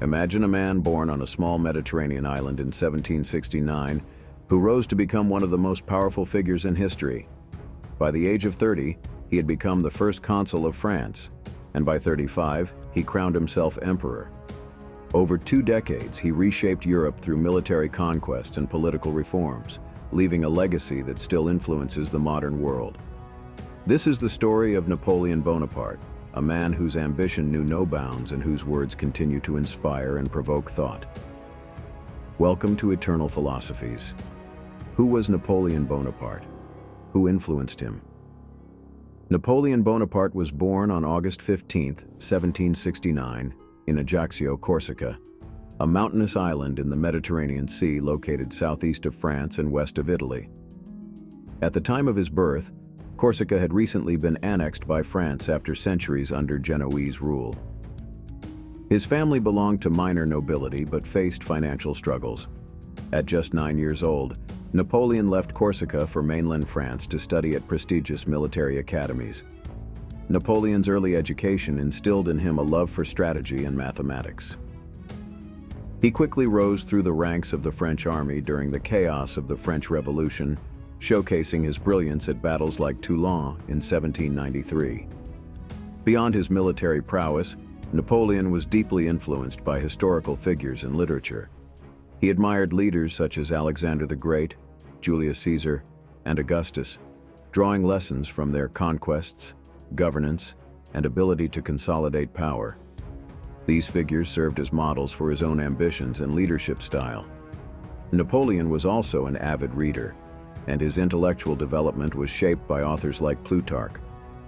Imagine a man born on a small Mediterranean island in 1769 who rose to become one of the most powerful figures in history. By the age of 30, he had become the first consul of France, and by 35, he crowned himself emperor. Over 2 decades, he reshaped Europe through military conquests and political reforms, leaving a legacy that still influences the modern world. This is the story of Napoleon Bonaparte, a man whose ambition knew no bounds and whose words continue to inspire and provoke thought. Welcome to Eternal Philosophies. Who was Napoleon Bonaparte? Who influenced him? Napoleon Bonaparte was born on August 15, 1769, in Ajaccio, Corsica, a mountainous island in the Mediterranean Sea located southeast of France and west of Italy. At the time of his birth, Corsica had recently been annexed by France after centuries under Genoese rule. His family belonged to minor nobility but faced financial struggles. At just 9 years old, Napoleon left Corsica for mainland France to study at prestigious military academies. Napoleon's early education instilled in him a love for strategy and mathematics. He quickly rose through the ranks of the French army during the chaos of the French Revolution, showcasing his brilliance at battles like Toulon in 1793. Beyond his military prowess, Napoleon was deeply influenced by historical figures in literature. He admired leaders such as Alexander the Great, Julius Caesar, and Augustus, drawing lessons from their conquests, governance, and ability to consolidate power. These figures served as models for his own ambitions and leadership style. Napoleon was also an avid reader, and his intellectual development was shaped by authors like Plutarch,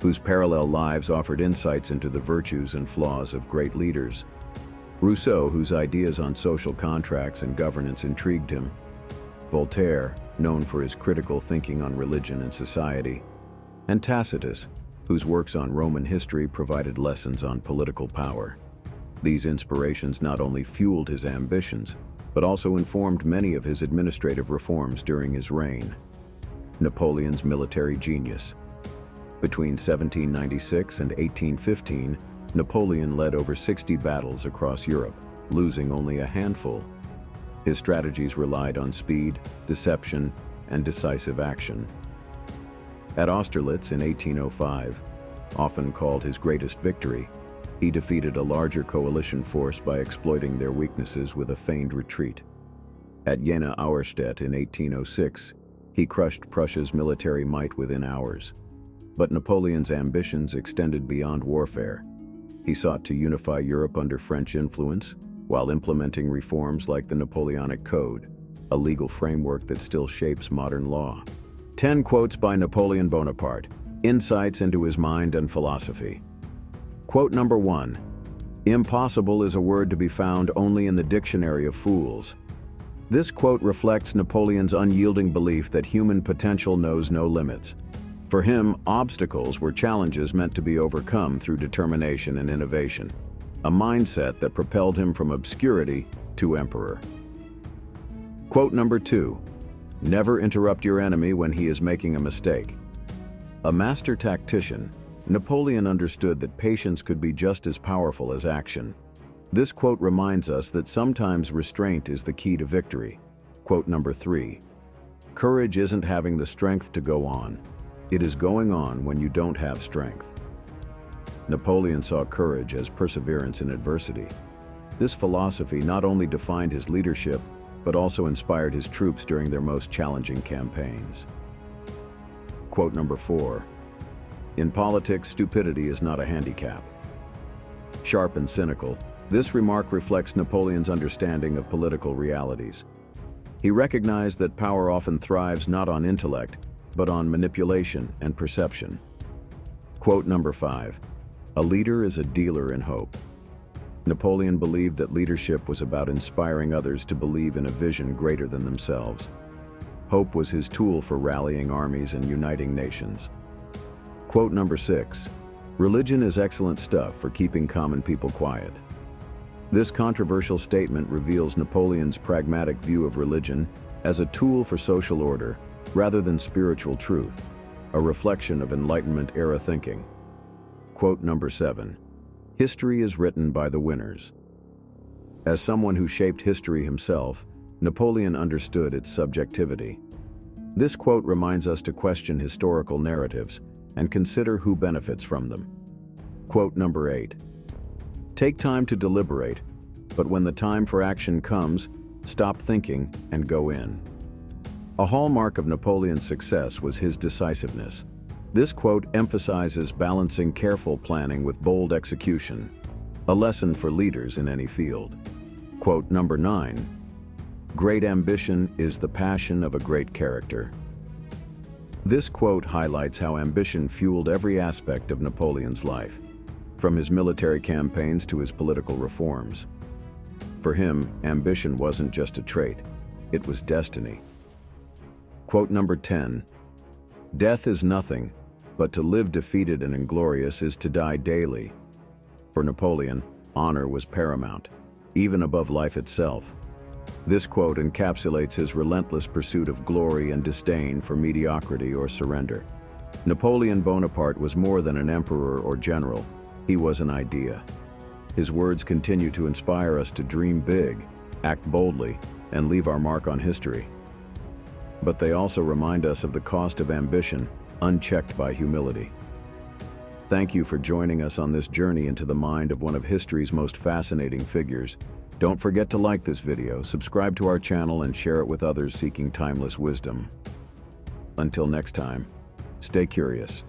whose parallel lives offered insights into the virtues and flaws of great leaders. Rousseau, whose ideas on social contracts and governance intrigued him. Voltaire, known for his critical thinking on religion and society. And Tacitus, whose works on Roman history provided lessons on political power. These inspirations not only fueled his ambitions, but also informed many of his administrative reforms during his reign. Napoleon's military genius. Between 1796 and 1815, Napoleon led over 60 battles across Europe, losing only a handful. His strategies relied on speed, deception, and decisive action. At Austerlitz in 1805, often called his greatest victory, he defeated a larger coalition force by exploiting their weaknesses with a feigned retreat. At Jena-Auerstedt in 1806, he crushed Prussia's military might within hours. But Napoleon's ambitions extended beyond warfare. He sought to unify Europe under French influence, while implementing reforms like the Napoleonic Code, a legal framework that still shapes modern law. 10 quotes by Napoleon Bonaparte, insights into his mind and philosophy. Quote number 1. Impossible is a word to be found only in the dictionary of fools. This quote reflects Napoleon's unyielding belief that human potential knows no limits. For him, obstacles were challenges meant to be overcome through determination and innovation, a mindset that propelled him from obscurity to emperor. Quote number 2. Never interrupt your enemy when he is making a mistake. A master tactician, Napoleon understood that patience could be just as powerful as action. This quote reminds us that sometimes restraint is the key to victory. Quote number 3. Courage isn't having the strength to go on. It is going on when you don't have strength. Napoleon saw courage as perseverance in adversity. This philosophy not only defined his leadership, but also inspired his troops during their most challenging campaigns. Quote number 4. In politics, stupidity is not a handicap. Sharp and cynical, this remark reflects Napoleon's understanding of political realities. He recognized that power often thrives not on intellect, but on manipulation and perception. Quote number 5. A leader is a dealer in hope. Napoleon believed that leadership was about inspiring others to believe in a vision greater than themselves. Hope was his tool for rallying armies and uniting nations. Quote number 6. Religion is excellent stuff for keeping common people quiet. This controversial statement reveals Napoleon's pragmatic view of religion as a tool for social order rather than spiritual truth, a reflection of Enlightenment-era thinking. Quote number 7. History is written by the winners. As someone who shaped history himself, Napoleon understood its subjectivity. This quote reminds us to question historical narratives and consider who benefits from them. Quote number 8. Take time to deliberate, but when the time for action comes, stop thinking and go in. A hallmark of Napoleon's success was his decisiveness. This quote emphasizes balancing careful planning with bold execution, a lesson for leaders in any field. Quote number 9. Great ambition is the passion of a great character. This quote highlights how ambition fueled every aspect of Napoleon's life, from his military campaigns to his political reforms. For him, ambition wasn't just a trait, it was destiny. Quote number 10. Death is nothing, but to live defeated and inglorious is to die daily. For Napoleon, honor was paramount, even above life itself. This quote encapsulates his relentless pursuit of glory and disdain for mediocrity or surrender. Napoleon Bonaparte was more than an emperor or general, he was an idea. His words continue to inspire us to dream big, act boldly, and leave our mark on history. But they also remind us of the cost of ambition, unchecked by humility. Thank you for joining us on this journey into the mind of one of history's most fascinating figures. Don't forget to like this video, subscribe to our channel, and share it with others seeking timeless wisdom. Until next time, stay curious.